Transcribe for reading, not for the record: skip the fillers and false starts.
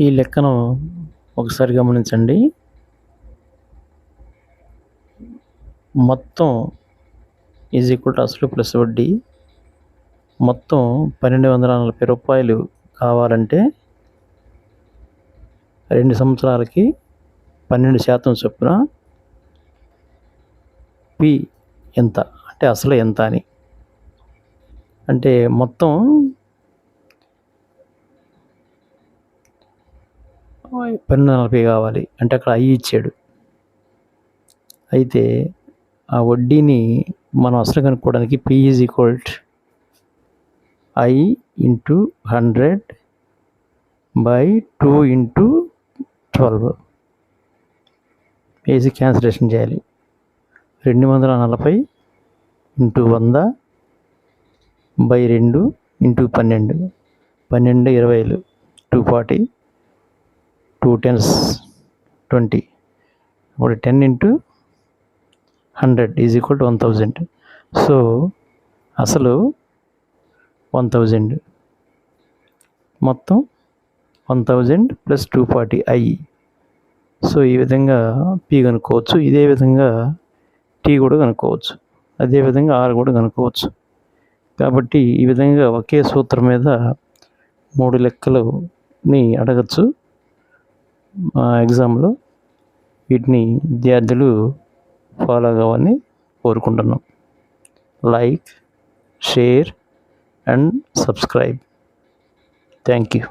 ఈ లెక్కను ఒకసారి గమనించండి. మొత్తం ఈజ్ ఈక్వల్ టు అసలు ప్లస్ వడ్డీ. మొత్తం 1240 రూపాయలు కావాలంటే 2 సంవత్సరాలకి 12% చొప్పున పి ఎంత అంటే అసలు ఎంత అని. అంటే మొత్తం 1240 కావాలి అంటే అక్కడ ఐ ఇచ్చాడు. అయితే ఆ వడ్డీని మనం అసలు కనుక్కోవడానికి P is equal to I into 100/2 into 12 వేసి క్యాన్సిలేషన్ చేయాలి. 240 ఇంటూ 100/2 ఇంటూ 12 12 20 240 2 10s 20 ఇప్పుడు 10 into 100 is equal to 1000. So అసలు 1000 మొత్తం 1000 ప్లస్ 240 ఐ. సో ఈ విధంగా పి కనుక్కోవచ్చు. ఇదే విధంగా టీ కూడా కనుక్కోవచ్చు. అదేవిధంగా ఆర్ కూడా కనుక్కోవచ్చు. కాబట్టి ఈ విధంగా ఒకే సూత్రం మీద 3 లెక్కలని అడగచ్చు ఎగ్జామ్లో. వీటిని విద్యార్థులు ఫాలో కావాలని కోరుకుంటున్నాం. Like, share and subscribe. Thank you.